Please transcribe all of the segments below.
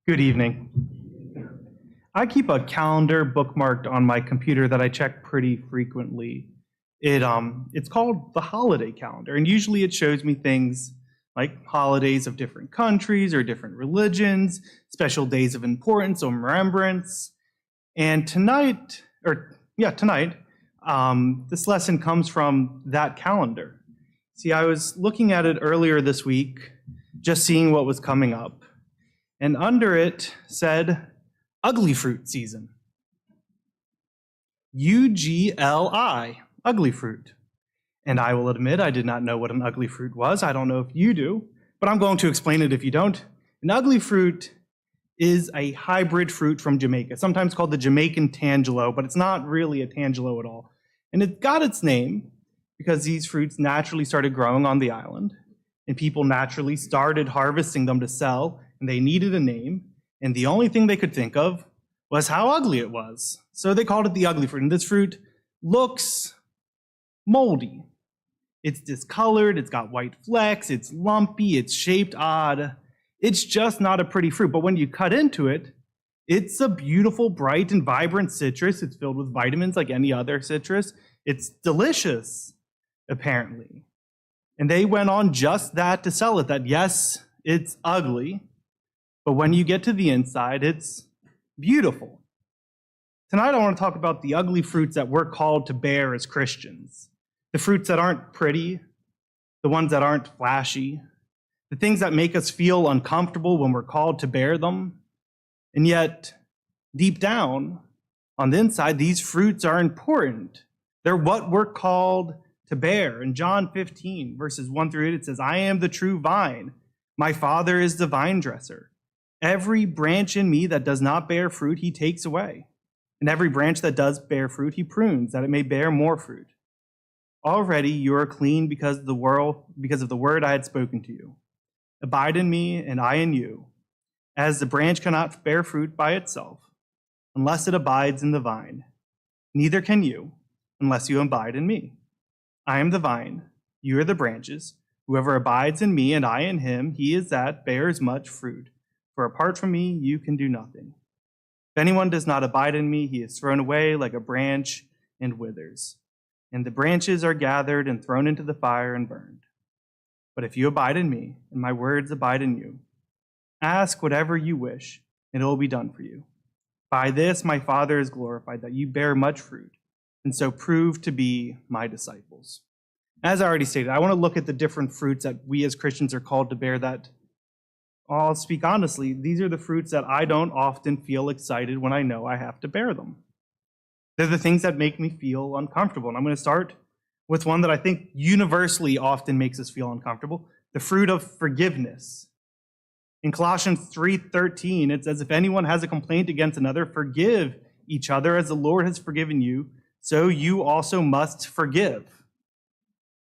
Good evening. I keep a calendar bookmarked on my computer that I check pretty frequently. It's called the holiday calendar, and usually it shows me things like holidays of different countries or different religions, special days of importance or remembrance. And tonight, this lesson comes from that calendar. See, I was looking at it earlier this week, just seeing what was coming up. And under it said, Ugly fruit season. UGLI, ugly fruit. And I will admit I did not know what an ugly fruit was. I don't know if you do, but I'm going to explain it if you don't. An ugly fruit is a hybrid fruit from Jamaica, sometimes called the Jamaican tangelo, but it's not really a tangelo at all. And it got its name because these fruits naturally started growing on the island, and people naturally started harvesting them to sell, and they needed a name. And the only thing they could think of was how ugly it was. So they called it the ugly fruit. And this fruit looks moldy. It's discolored, it's got white flecks, it's lumpy, it's shaped odd. It's just not a pretty fruit. But when you cut into it, it's a beautiful, bright, and vibrant citrus. It's filled with vitamins like any other citrus. It's delicious, apparently. And they went on just that to sell it, that yes, it's ugly, but when you get to the inside, it's beautiful. Tonight, I want to talk about the ugly fruits that we're called to bear as Christians. The fruits that aren't pretty, the ones that aren't flashy, the things that make us feel uncomfortable when we're called to bear them. And yet, deep down, on the inside, these fruits are important. They're what we're called to bear. In John 15, verses 1-8, it says, I am the true vine. My Father is the vine dresser. Every branch in me that does not bear fruit, he takes away. And every branch that does bear fruit, he prunes, that it may bear more fruit. Already you are clean because of the word I had spoken to you. Abide in me, and I in you. As the branch cannot bear fruit by itself, unless it abides in the vine, neither can you, unless you abide in me. I am the vine, you are the branches. Whoever abides in me, and I in him, he is that bears much fruit. For apart from me, you can do nothing. If anyone does not abide in me, he is thrown away like a branch and withers. And the branches are gathered and thrown into the fire and burned. But if you abide in me, and my words abide in you, ask whatever you wish, and it will be done for you. By this my Father is glorified, that you bear much fruit, and so prove to be my disciples. As I already stated, I want to look at the different fruits that we as Christians are called to bear that, I'll speak honestly, these are the fruits that I don't often feel excited when I know I have to bear them. They're the things that make me feel uncomfortable. And I'm going to start with one that I think universally often makes us feel uncomfortable, the fruit of forgiveness. In Colossians 3:13, it says, if anyone has a complaint against another, forgive each other as the Lord has forgiven you, so you also must forgive.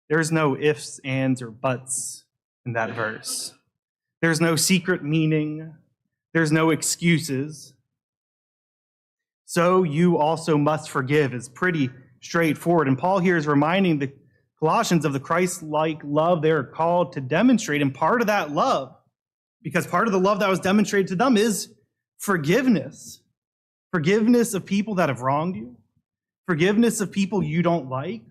There's no ifs, ands, or buts in that verse. There's no secret meaning. There's no excuses. So you also must forgive is pretty straightforward. And Paul here is reminding the Colossians of the Christ-like love they're called to demonstrate. And part of that love, because part of the love that was demonstrated to them is forgiveness. Forgiveness of people that have wronged you. Forgiveness of people you don't like.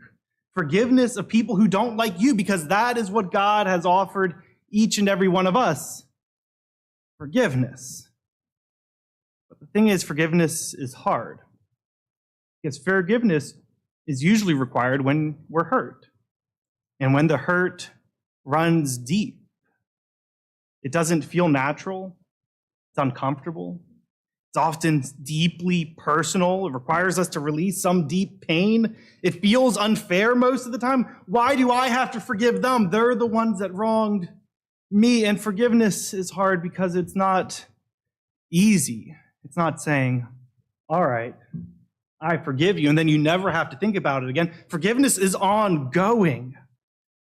Forgiveness of people who don't like you, because that is what God has offered each and every one of us. Forgiveness. But the thing is, forgiveness is hard. Because forgiveness is usually required when we're hurt. And when the hurt runs deep. It doesn't feel natural. It's uncomfortable. It's often deeply personal. It requires us to release some deep pain. It feels unfair most of the time. Why do I have to forgive them? They're the ones that wronged me. And forgiveness is hard because it's not easy. It's not saying, all right, I forgive you, and then you never have to think about it again. Forgiveness is ongoing.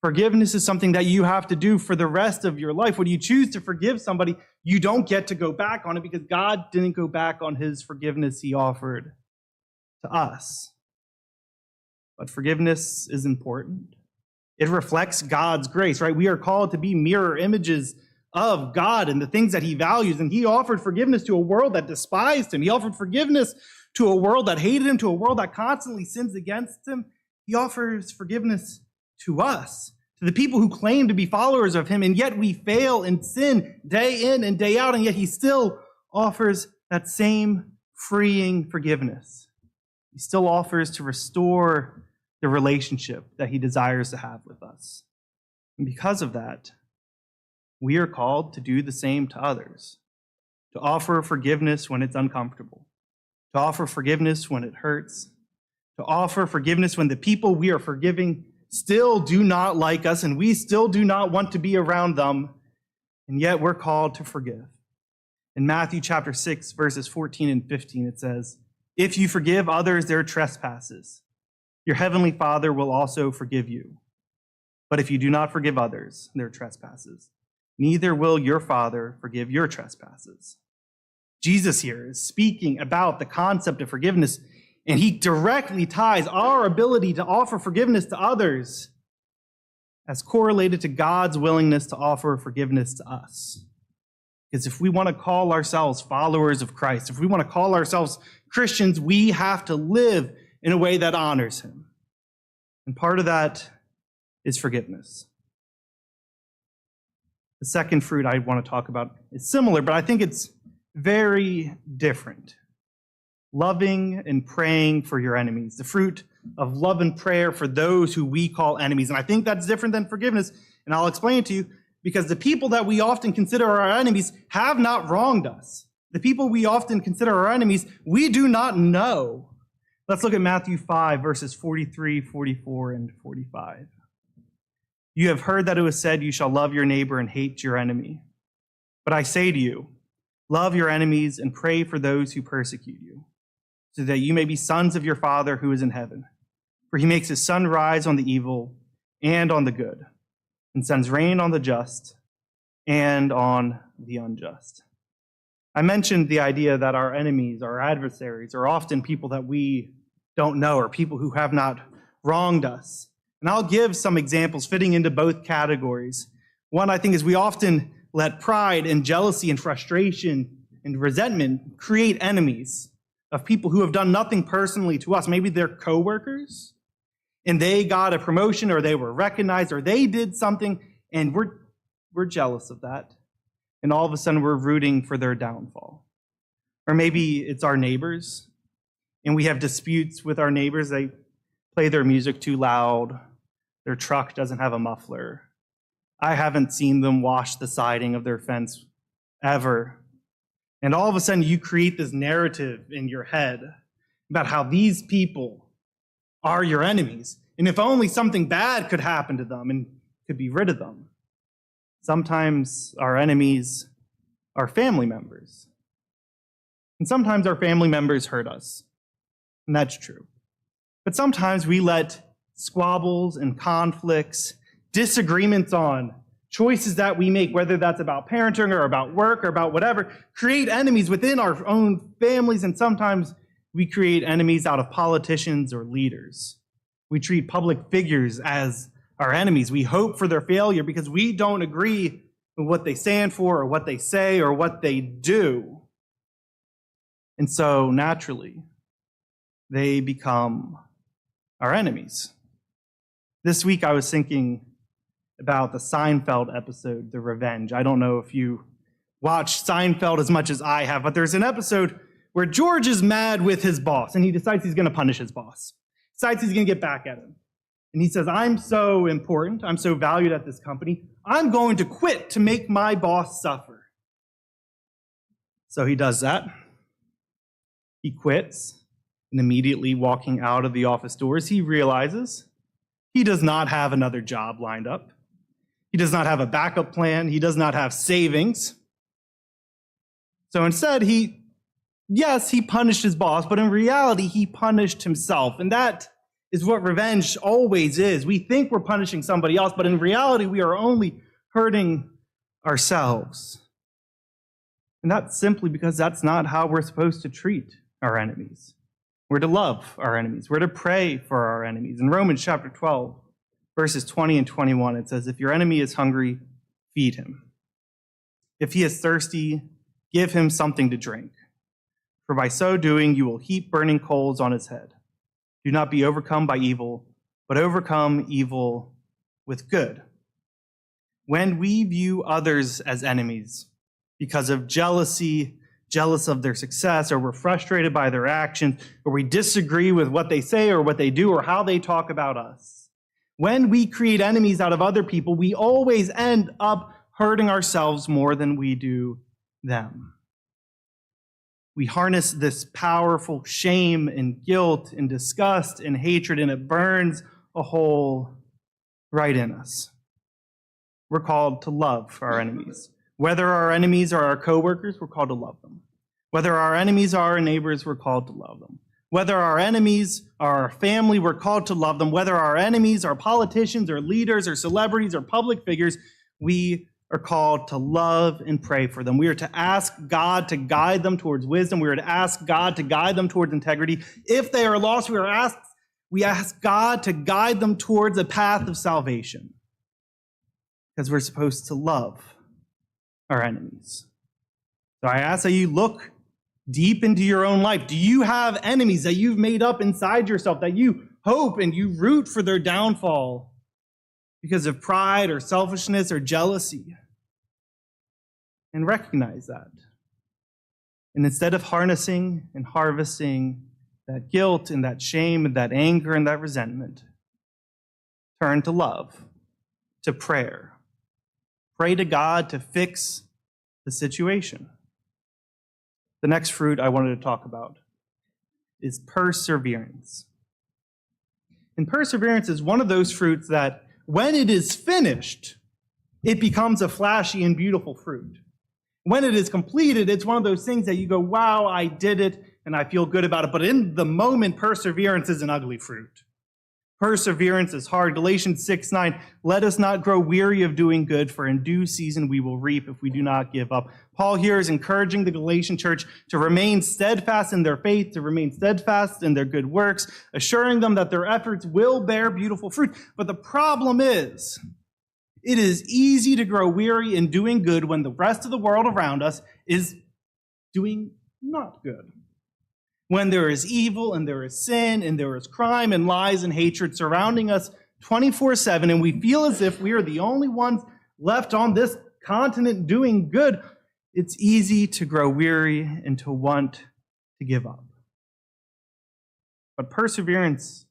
Forgiveness is something that you have to do for the rest of your life. When you choose to forgive somebody, you don't get to go back on it because God didn't go back on his forgiveness he offered to us. But forgiveness is important. It reflects God's grace, right? We are called to be mirror images of God and the things that he values. And he offered forgiveness to a world that despised him. He offered forgiveness to a world that hated him, to a world that constantly sins against him. He offers forgiveness to us, to the people who claim to be followers of him, and yet we fail and sin day in and day out, and yet he still offers that same freeing forgiveness. He still offers to restore the relationship that he desires to have with us. And because of that, we are called to do the same to others, to offer forgiveness when it's uncomfortable, to offer forgiveness when it hurts, to offer forgiveness when the people we are forgiving still do not like us and we still do not want to be around them, and yet we're called to forgive. In Matthew chapter 6, verses 14 and 15, it says, "If you forgive others their trespasses, your heavenly Father will also forgive you. But if you do not forgive others their trespasses, neither will your Father forgive your trespasses." Jesus here is speaking about the concept of forgiveness, and he directly ties our ability to offer forgiveness to others as correlated to God's willingness to offer forgiveness to us. Because if we want to call ourselves followers of Christ, if we want to call ourselves Christians, we have to live in a way that honors him. And part of that is forgiveness. The second fruit I want to talk about is similar, but I think it's very different. Loving and praying for your enemies. The fruit of love and prayer for those who we call enemies. And I think that's different than forgiveness. And I'll explain it to you, because the people that we often consider our enemies have not wronged us. The people we often consider our enemies, we do not know. Let's look at Matthew 5, verses 43, 44, and 45. "You have heard that it was said, 'You shall love your neighbor and hate your enemy.' But I say to you, love your enemies and pray for those who persecute you, so that you may be sons of your Father who is in heaven. For he makes his sun rise on the evil and on the good, and sends rain on the just and on the unjust." I mentioned the idea that our enemies, our adversaries, are often people that we don't know, or people who have not wronged us. And I'll give some examples fitting into both categories. One, I think, is we often let pride and jealousy and frustration and resentment create enemies of people who have done nothing personally to us. Maybe they're coworkers, and they got a promotion, or they were recognized, or they did something, and we're jealous of that. And all of a sudden, we're rooting for their downfall. Or maybe it's our neighbors, and we have disputes with our neighbors. They play their music too loud. Their truck doesn't have a muffler. I haven't seen them wash the siding of their fence ever. And all of a sudden, you create this narrative in your head about how these people are your enemies. And if only something bad could happen to them and could be rid of them. Sometimes our enemies are family members. And sometimes our family members hurt us. And that's true. But sometimes we let squabbles and conflicts, disagreements on choices that we make, whether that's about parenting or about work or about whatever, create enemies within our own families. And sometimes we create enemies out of politicians or leaders. We treat public figures as our enemies. We hope for their failure because we don't agree with what they stand for or what they say or what they do. And so naturally, they become our enemies. This week I was thinking about the Seinfeld episode, The Revenge. I don't know if you watched Seinfeld as much as I have, but there's an episode where George is mad with his boss, and he decides he's going to punish his boss. Decides he's going to get back at him. And he says, "I'm so important, I'm so valued at this company, I'm going to quit to make my boss suffer." So he does that. He quits, and immediately walking out of the office doors, he realizes he does not have another job lined up. He does not have a backup plan. He does not have savings. So instead, he punished his boss, but in reality, he punished himself. And that is what revenge always is. We think we're punishing somebody else, but in reality, we are only hurting ourselves. And that's simply because that's not how we're supposed to treat our enemies. We're to love our enemies. We're to pray for our enemies. In Romans chapter 12, Verses 20 and 21, it says, if your enemy is hungry, feed him. If he is thirsty, give him something to drink. For by so doing, you will heap burning coals on his head. Do not be overcome by evil, but overcome evil with good. When we view others as enemies because of jealousy, jealous of their success, or we're frustrated by their actions, or we disagree with what they say or what they do or how they talk about us, when we create enemies out of other people, we always end up hurting ourselves more than we do them. We harness this powerful shame and guilt and disgust and hatred, and it burns a hole right in us. We're called to love our enemies. Whether our enemies are our coworkers, we're called to love them. Whether our enemies are our neighbors, we're called to love them. Whether our enemies are our family, we're called to love them. Whether our enemies are politicians or leaders or celebrities or public figures, we are called to love and pray for them. We are to ask God to guide them towards wisdom. We are to ask God to guide them towards integrity. If they are lost, we ask God to guide them towards a path of salvation. Because we're supposed to love our enemies. So I ask that you look deep into your own life. Do you have enemies that you've made up inside yourself, that you hope and you root for their downfall because of pride or selfishness or jealousy? And recognize that. And instead of harnessing and harvesting that guilt and that shame and that anger and that resentment, turn to love, to prayer. Pray to God to fix the situation. The next fruit I wanted to talk about is perseverance. And perseverance is one of those fruits that when it is finished, it becomes a flashy and beautiful fruit. When it is completed, it's one of those things that you go, wow, I did it, and I feel good about it. But in the moment, perseverance is an ugly fruit. Perseverance is hard. Galatians 6:9, let us not grow weary of doing good, for in due season we will reap if we do not give up. Paul here is encouraging the Galatian church to remain steadfast in their faith, to remain steadfast in their good works, assuring them that their efforts will bear beautiful fruit. But the problem is, it is easy to grow weary in doing good when the rest of the world around us is doing not good. When there is evil and there is sin and there is crime and lies and hatred surrounding us 24/7, and we feel as if we are the only ones left on this continent doing good, it's easy to grow weary and to want to give up. But perseverance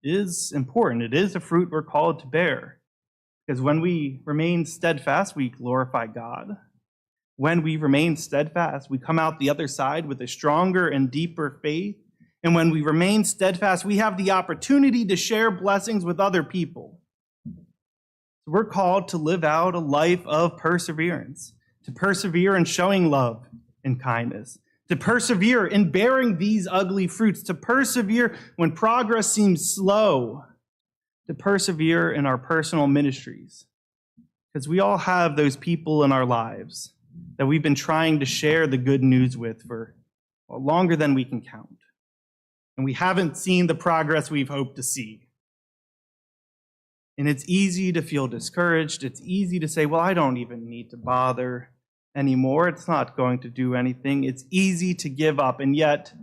is important. It is a fruit we're called to bear. Because when we remain steadfast, we glorify God. When we remain steadfast, we come out the other side with a stronger and deeper faith. And when we remain steadfast, we have the opportunity to share blessings with other people. So we're called to live out a life of perseverance, to persevere in showing love and kindness, to persevere in bearing these ugly fruits, to persevere when progress seems slow, to persevere in our personal ministries. Because we all have those people in our lives that we've been trying to share the good news with for longer than we can count. And we haven't seen the progress we've hoped to see. And it's easy to feel discouraged. It's easy to say, well, I don't even need to bother anymore. It's not going to do anything. It's easy to give up. And yet,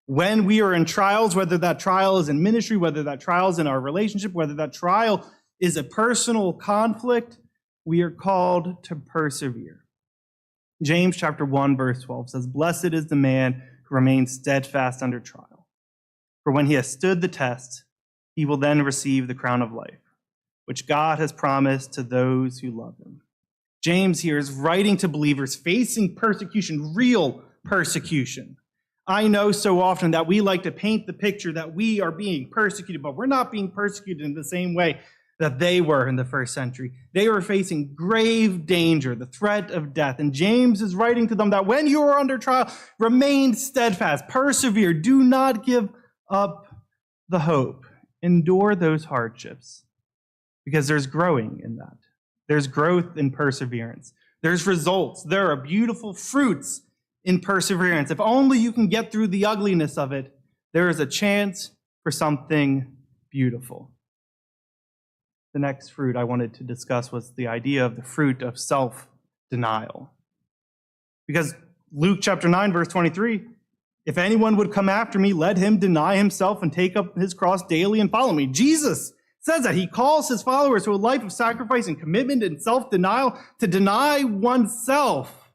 when we are in trials, whether that trial is in ministry, whether that trial is in our relationship, whether that trial is a personal conflict, we are called to persevere. James chapter 1, verse 12 says, blessed is the man who remains steadfast under trial. For when he has stood the test, he will then receive the crown of life, which God has promised to those who love him. James here is writing to believers facing persecution, real persecution. I know so often that we like to paint the picture that we are being persecuted, but we're not being persecuted in the same way that they were in the first century. They were facing grave danger, the threat of death. And James is writing to them that when you are under trial, remain steadfast, persevere, do not give up the hope, endure those hardships, because there's growing in that. There's growth in perseverance. There's results. There are beautiful fruits in perseverance. If only you can get through the ugliness of it, there is a chance for something beautiful. the next fruit I wanted to discuss was the idea of the fruit of self-denial. Because Luke chapter 9, verse 23, if anyone would come after me, let him deny himself and take up his cross daily and follow me. Jesus says that he calls his followers to a life of sacrifice and commitment and self-denial, to deny oneself.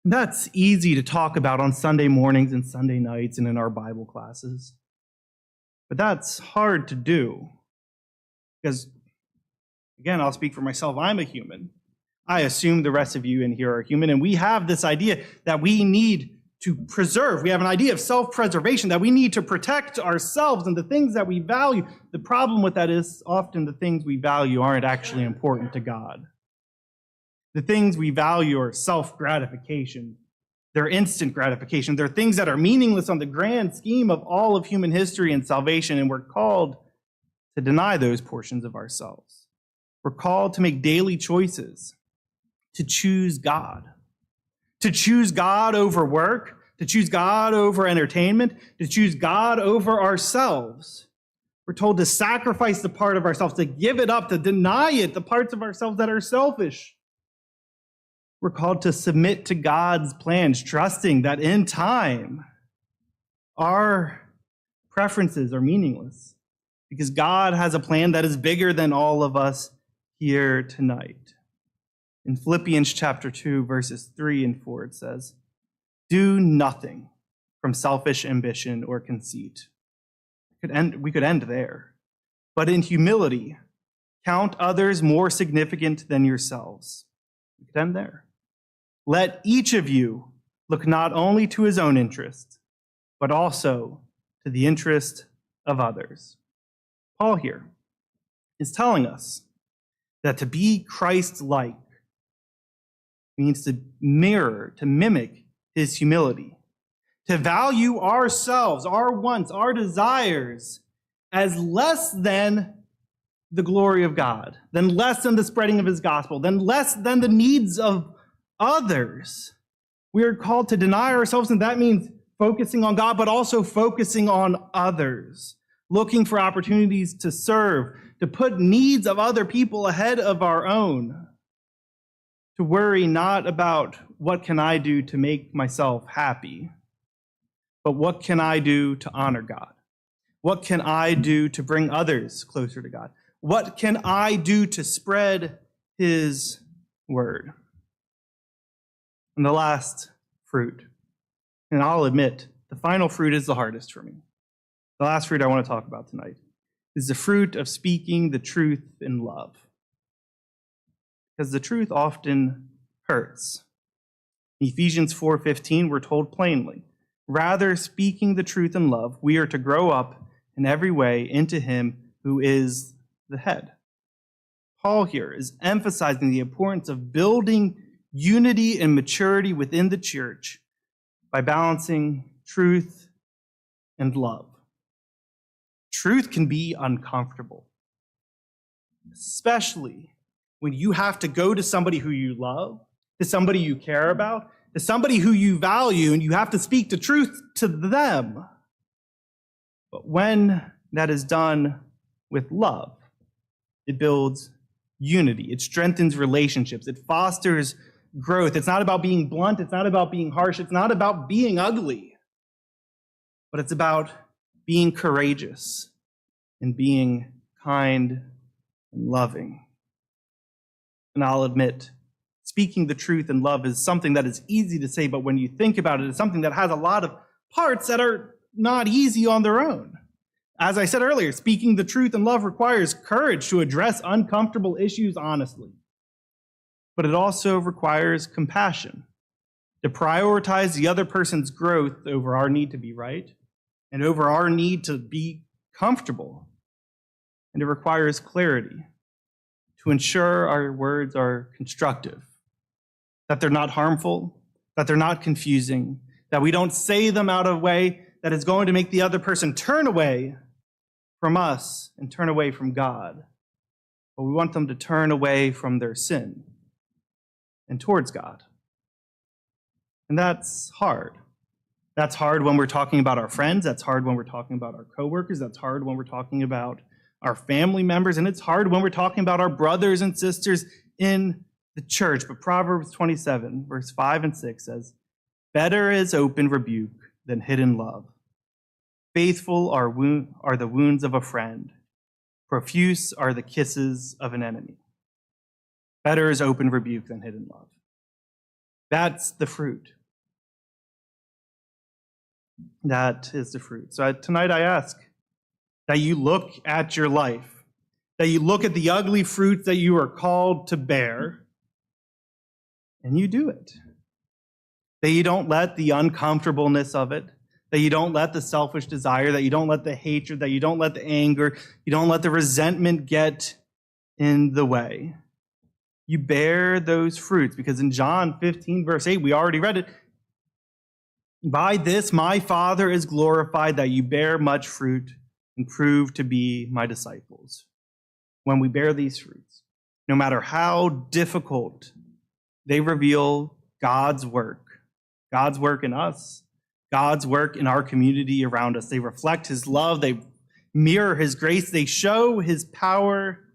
That's easy to talk about on Sunday mornings and Sunday nights and in our Bible classes. But that's hard to do. Because, again, I'll speak for myself. I'm a human. I assume the rest of you in here are human. And we have this idea that we need to preserve. We have an idea of self-preservation, that we need to protect ourselves and the things that we value. The problem with that is often the things we value aren't actually important to God. The things we value are self-gratification. They're instant gratification. They're things that are meaningless on the grand scheme of all of human history and salvation, and we're called to deny those portions of ourselves. We're called to make daily choices, to choose God. To choose God over work, to choose God over entertainment, to choose God over ourselves. We're told to sacrifice the part of ourselves, to give it up, to deny it, the parts of ourselves that are selfish. We're called to submit to God's plans, trusting that in time, our preferences are meaningless because God has a plan that is bigger than all of us here tonight. In Philippians chapter 2, verses 3 and 4, it says, "Do nothing from selfish ambition or conceit." We could end there. "But in humility, count others more significant than yourselves." We could end there. "Let each of you look not only to his own interest, but also to the interest of others." Paul here is telling us that to be Christ-like means to mirror, to mimic his humility, to value ourselves, our wants, our desires as less than the glory of God, than less than the spreading of his gospel, than less than the needs of others. We are called to deny ourselves, and that means focusing on God, but also focusing on others, looking for opportunities to serve, to put needs of other people ahead of our own. To worry not about what can I do to make myself happy, but what can I do to honor God? What can I do to bring others closer to God? What can I do to spread his word? And the last fruit, and I'll admit, the final fruit is the hardest for me. The last fruit I want to talk about tonight is the fruit of speaking the truth in love. Because the truth often hurts. In Ephesians 4:15, we're told plainly, "Rather, speaking the truth in love, we are to grow up in every way into him who is the head." Paul here is emphasizing the importance of building unity and maturity within the church by balancing truth and love. Truth can be uncomfortable, especially when you have to go to somebody who you love, to somebody you care about, to somebody who you value, and you have to speak the truth to them. But when that is done with love, it builds unity. It strengthens relationships. It fosters growth. It's not about being blunt. It's not about being harsh. It's not about being ugly. But it's about being courageous and being kind and loving. And I'll admit, speaking the truth in love is something that is easy to say, but when you think about it, it's something that has a lot of parts that are not easy on their own. As I said earlier, speaking the truth in love requires courage to address uncomfortable issues honestly. But it also requires compassion to prioritize the other person's growth over our need to be right and over our need to be comfortable. And it requires clarity to ensure our words are constructive, that they're not harmful, that they're not confusing, that we don't say them out of a way that is going to make the other person turn away from us and turn away from God. But we want them to turn away from their sin and towards God. And that's hard. That's hard when we're talking about our friends. That's hard when we're talking about our coworkers. That's hard when we're talking about our family members, and it's hard when we're talking about our brothers and sisters in the church. But Proverbs 27, verse 5 and 6 says, "Better is open rebuke than hidden love. Faithful are the wounds of a friend. Profuse are the kisses of an enemy." Better is open rebuke than hidden love. That's the fruit. That is the fruit. So tonight I ask that you look at your life, that you look at the ugly fruit that you are called to bear, and you do it. That you don't let the uncomfortableness of it, that you don't let the selfish desire, that you don't let the hatred, that you don't let the anger, you don't let the resentment get in the way. You bear those fruits, because in John 15, verse 8, we already read it. "By this my Father is glorified, that you bear much fruit and prove to be my disciples." When we bear these fruits, no matter how difficult, they reveal God's work in us, God's work in our community around us. They reflect his love, they mirror his grace, they show his power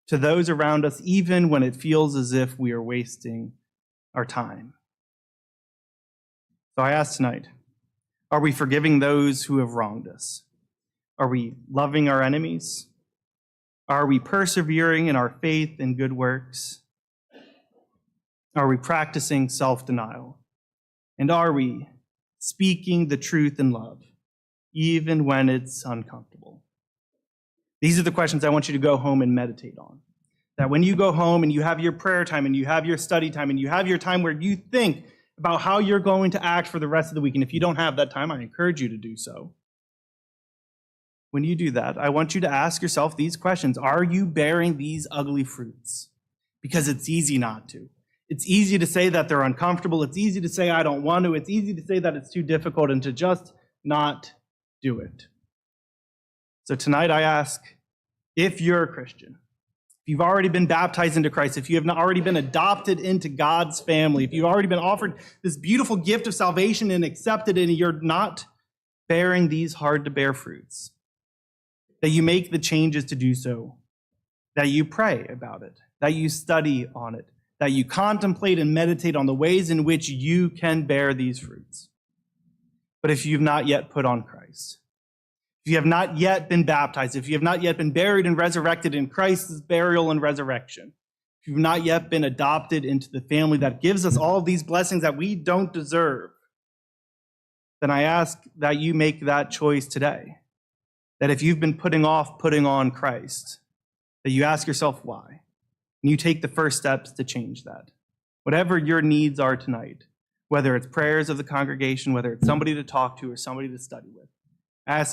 to those around us, even when it feels as if we are wasting our time. So I ask tonight, are we forgiving those who have wronged us? Are we loving our enemies? Are we persevering in our faith and good works? Are we practicing self-denial? And are we speaking the truth in love, even when it's uncomfortable? These are the questions I want you to go home and meditate on. That when you go home and you have your prayer time and you have your study time and you have your time where you think about how you're going to act for the rest of the week, and if you don't have that time, I encourage you to do so. When you do that, I want you to ask yourself these questions. Are you bearing these ugly fruits? Because it's easy not to. It's easy to say that they're uncomfortable. It's easy to say I don't want to. It's easy to say that it's too difficult and to just not do it. So tonight I ask, if you're a Christian, if you've already been baptized into Christ, if you have not already been adopted into God's family, if you've already been offered this beautiful gift of salvation and accepted it, and you're not bearing these hard to bear fruits, that you make the changes to do so, that you pray about it, that you study on it, that you contemplate and meditate on the ways in which you can bear these fruits. But if you've not yet put on Christ, if you have not yet been baptized, if you have not yet been buried and resurrected in Christ's burial and resurrection, if you've not yet been adopted into the family that gives us all these blessings that we don't deserve, then I ask that you make that choice today. That if you've been putting off putting on Christ, that you ask yourself why, and you take the first steps to change that. Whatever your needs are tonight, whether it's prayers of the congregation, whether it's somebody to talk to or somebody to study with, I ask that you